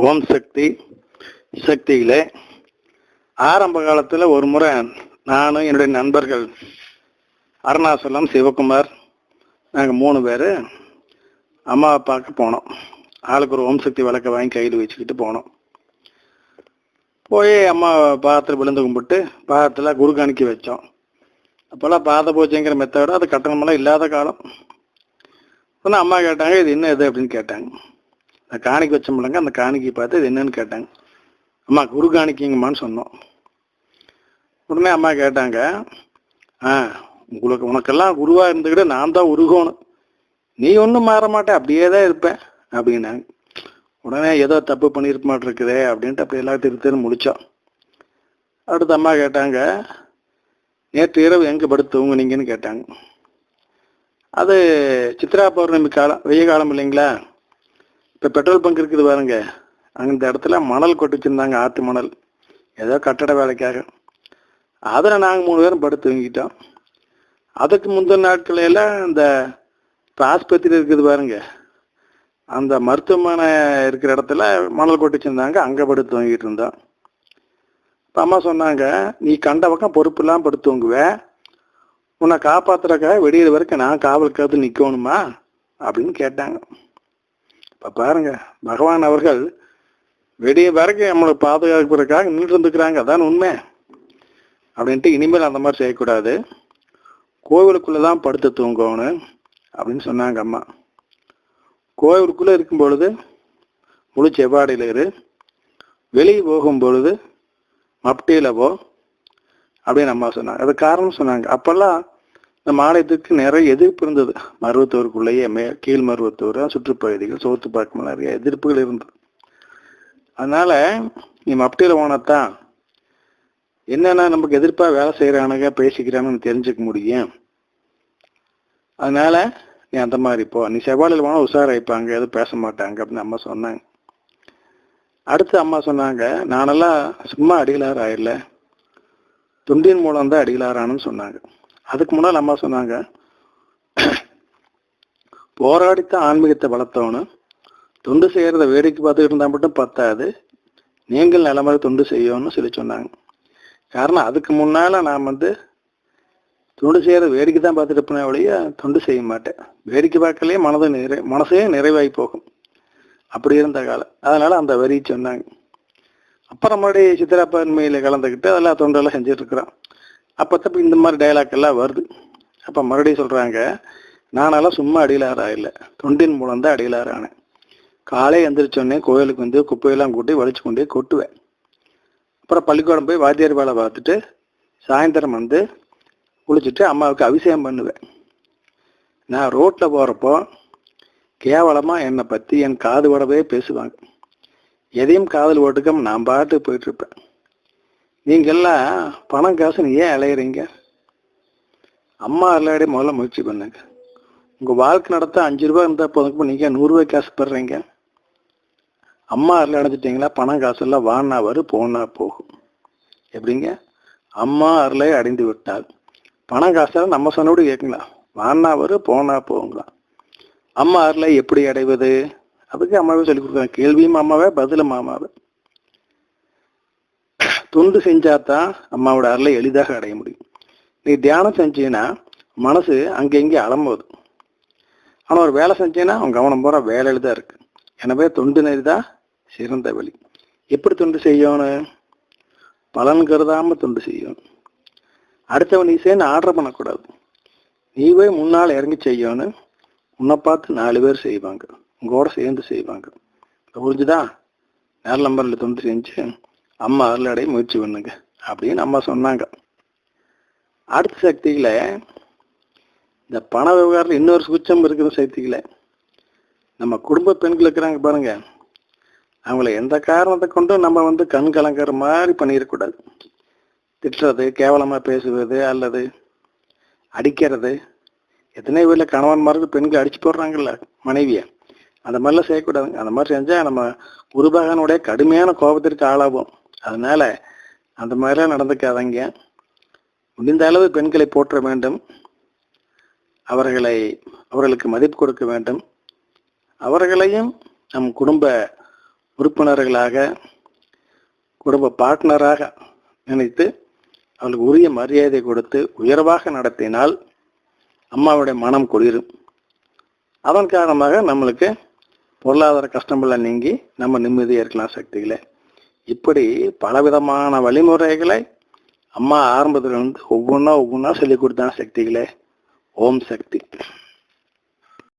ஓம் சக்தி. சக்தியிலே ஆரம்ப காலத்தில் ஒரு முறை நானும் என்னுடைய நண்பர்கள் அருணாசலம், சிவகுமார், நாங்கள் 3 பேர் அம்மாவை பார்க்க போனோம். ஆளுக்கு ஒரு ஓம் சக்தி விளக்கை வாங்கி கையில் வச்சுக்கிட்டு போனோம். போய் அம்மா பாதத்தில் விழுந்து கும்பிட்டு பாதத்தில் குரு காணிக்க வச்சோம். அப்போல்லாம் பாத பூஜைங்கிற மெத்தோட அது கட்டணமெல்லாம் இல்லாத காலம். ஆனால் அம்மா கேட்டாங்க, இது என்ன இது அப்படின்னு கேட்டாங்க. நான் காணிக்கை வச்சோம்லங்க, அந்த காணிக்கை பார்த்து இது என்னன்னு கேட்டாங்க. அம்மா குரு காணிக்கிங்கம்மான்னு சொன்னோம். உடனே அம்மா கேட்டாங்க, உனக்கெல்லாம் குருவாக இருந்துக்கிட்டு நான் தான் உருகணும், நீ ஒன்றும் மாற மாட்டேன், அப்படியே தான் இருப்பேன் அப்படின்னாங்க. உடனே ஏதோ தப்பு பண்ணியிருக்க மாட்டிருக்குதே அப்படின்ட்டு அப்படி எல்லாம் திருத்தன்னு முடித்தோம். அடுத்து அம்மா கேட்டாங்க, நேற்று இரவு எங்கே படுத்து தூங்குனீங்கன்னு கேட்டாங்க. அது சித்ரா பௌர்ணமி காலம், வெய்ய காலம் இல்லைங்களா. இப்போ பெட்ரோல் பங்க் இருக்குது பாருங்க, அந்த இடத்துல மணல் கொட்டிச்சிருந்தாங்க, ஆற்று மணல், ஏதோ கட்டட வேலைக்காக. அதில் நாங்கள் 3 பேரும் படுத்து தூங்கிட்டோம். அதுக்கு முந்தின நாட்களெல்லாம் இந்த ஆஸ்பத்திரி இருக்குது பாருங்க, அந்த மருத்துவமனை இருக்கிற இடத்துல மணல் கொட்டிச்சிருந்தாங்க, அங்கே படுத்து தூங்கிட்டு இருந்தோம். இப்போ அம்மா சொன்னாங்க, நீ கண்ட பக்கம் பொறுப்பு இல்லாமல் படுத்து தூங்குவேன், உன்னை காப்பாற்றுறக்காக வெடிகிற வரைக்கும் நான் காவல் காத்து நிற்கணுமா அப்படின்னு கேட்டாங்க. இப்போ பாருங்க, பகவான் அவர்கள் வெடிய வரைக்கும் நம்மளை பாதுகாக்கிறதுக்காக நின்று இருந்துக்கிறாங்க, அதான் உண்மை அப்படின்ட்டு. இனிமேல் அந்த மாதிரி செய்யக்கூடாது, கோவிலுக்குள்ளே தான் படுத்து தூங்கணும் அப்படின்னு சொன்னாங்க அம்மா. கோவிலுக்குள்ளே இருக்கும் பொழுது முழு செவ்வாடையில் இரு, வெளியே போகும் பொழுது மப்டியில் போ அப்படின்னு அம்மா சொன்னாங்க. அது காரணம் சொன்னாங்க. அப்போல்லாம் இந்த ஆலயத்துக்கு நிறைய எதிர்ப்பு இருந்தது. மருவத்தூருக்குள்ளேயே கீழ் மருவத்தூர், சுற்றுப்பகுதிகள், சோத்துப்பாக்கம் நிறைய எதிர்ப்புகள் இருந்தது. அதனால நீ மப்டியில் போனத்தான் என்னென்னா நமக்கு எதிர்ப்பாக வேலை செய்கிறானுங்க, பேசிக்கிறானுன்னு தெரிஞ்சுக்க முடியும். அதனால நீ அந்த மாதிரி போ, நீ செவ்வாழையில் போனால் உஷாராயிப்பாங்க, எதுவும் பேச மாட்டாங்க அப்படின்னு அம்மா சொன்னாங்க. அடுத்து அம்மா சொன்னாங்க, நானெல்லாம் சும்மா அடிகளார் ஆயிடல, தொண்டின் மூலம் தான் அடிகளாரானு சொன்னாங்க. அதுக்கு முன்னால் அம்மா சொன்னாங்க, போராடித்தான் ஆன்மீகத்தை வளர்த்தவனும், தொண்டு செய்கிறத வேடிக்கை பார்த்துக்கிட்டு இருந்தால் மட்டும் பத்தாது, நீங்கள் நல்ல மாதிரி தொண்டு செய்யணும்னு சொல்லி சொன்னாங்க. காரணம், அதுக்கு முன்னால் நான் தொண்டு செய்கிறத வேடிக்கை தான் பார்த்துட்டு இருப்பேன் ஒழிய தொண்டு செய்ய மாட்டேன். வேடிக்கை பார்க்கலையே மனசே நிறைவாகி போகும், அப்படி இருந்த காலம். அதனால் அந்த வரி சொன்னாங்க. அப்புறம் மறுபடியும் சித்ரா பௌர்ணமியில் கலந்துக்கிட்டு அதெல்லாம் தொண்டெல்லாம் செஞ்சுட்டு இருக்கிறோம். அப்போ தப்பு இந்த மாதிரி டைலாக் எல்லாம் வருது. அப்போ மறுபடியும் சொல்கிறாங்க, நானெல்லாம் சும்மா அடிகளாரா இல்லை, தொண்டின் மூலம் தான் அடிகளாரானேன். காலை எந்திரிச்சோடனே கோயிலுக்கு குப்பையெல்லாம் கூட்டி வலிச்சு கொண்டே கொட்டுவேன். அப்புறம் பள்ளிக்கூடம் போய் வாத்தியார் வேலை பார்த்துட்டு சாயந்தரம் குளிச்சுட்டு அம்மாவுக்கு அபிஷேகம் பண்ணுவேன். நான் ரோட்டில் போகிறப்போ கேவலமாக என்னை பற்றி என் காது வடவே பேசுவாங்க. எதையும் காதல் ஓட்டுக்காம நான் பாட்டு போயிட்டுருப்பேன். நீங்கள்லாம் பணம் காசு ஏன் அலையிறீங்க? அம்மா அல்லாடி முதல்ல முயற்சி பண்ணுங்க. உங்கள் வாழ்க்கை நடத்த 5 ரூபா இருந்தால் போதும், நீங்கள் 100 ரூபாய் காசு பெறுறீங்க. அம்மா அருள் அடைஞ்சிட்டிங்களா, பணம் காசு எல்லாம் வானா வரும் போனா போகும். எப்படிங்க? அம்மா அருளை அடைந்து விட்டால் பணம் காசெல்லாம் நம்ம சொன்னபடி கேட்குங்களா, வானா வரும் போனா போகுங்களா. அம்மா அருளை எப்படி அடைவது? அதுக்கு அம்மாவே சொல்லி கொடுக்குறாங்க. கேள்வியும் அம்மாவே, பதிலும் அம்மாவே. தொண்டு செஞ்சாதான் அம்மாவோட அருளை எளிதாக அடைய முடியும். நீ தியானம் செஞ்சீங்கன்னா மனசு அங்கே இங்கே அலம்போது. ஆனால் ஒரு வேலை செஞ்சீங்கன்னா அவன் கவனம் போகிற வேலையில் தான் இருக்கு. எனவே தொண்டு நெறி தான் சிறந்த வழி. எப்படி தொண்டு செய்யணும்? பலன் கருதாமல் தொண்டு செய்யணும். அடுத்தவன் நீ சேர்ந்து ஆர்டர் பண்ணக்கூடாது. நீ போய் முன்னால் இறங்கி செய்யணும். உன்னை பார்த்து 4 பேர் செய்வாங்க, உங்களோட சேர்ந்து செய்வாங்க. புரிஞ்சுதா? நேர நம்பரில் தொண்டு செஞ்சு அம்மா அருள் அடைய முயற்சி பண்ணுங்க அப்படின்னு அம்மா சொன்னாங்க. அடுத்த சக்தியில் இந்த பண விவகாரத்தில் இன்னொரு சுச்சம் இருக்கிற சக்தியில் நம்ம குடும்ப பெண்கள் இருக்கிறாங்க பாருங்க, அவங்கள எந்த காரணத்தை கொண்டும் நம்ம கண் கலங்கிற மாதிரி பண்ணிடக்கூடாது. திட்டுறது, கேவலமாக பேசுவது அல்லது அடிக்கிறது. எத்தனை வீட்டில் கணவன்மாருக்கு பெண்கள் அடிச்சு போடுறாங்கல்ல மனைவியை, அந்த மாதிரிலாம் செய்யக்கூடாதுங்க. அந்த மாதிரி செஞ்சால் நம்ம குருபகனுடைய கடுமையான கோபத்திற்கு ஆளாகும். அதனால அந்த மாதிரிலாம் நடந்துக்காதங்க. முடிந்த அளவு பெண்களை போற்ற வேண்டும், அவர்களுக்கு மதிப்பு கொடுக்க வேண்டும். அவர்களையும் நம் குடும்ப உறுப்பினர்களாக, குடும்ப பார்ட்னராக நினைத்து அவளுக்கு உரிய மரியாதை கொடுத்து உயர்வாக நடத்தினால் அம்மாவுடைய மனம் குளிரும். அதன் காரணமாக நம்மளுக்கு பொருளாதார கஷ்டமெல்லாம் நீங்கி நம்ம நிம்மதியாக இருக்கலாம் சக்திகளே. இப்படி பலவிதமான வழிமுறைகளை அம்மா ஆரம்பத்திலிருந்து ஒவ்வொன்றா சொல்லிக் கொடுத்தாங்க சக்திகளே. ஓம் சக்தி.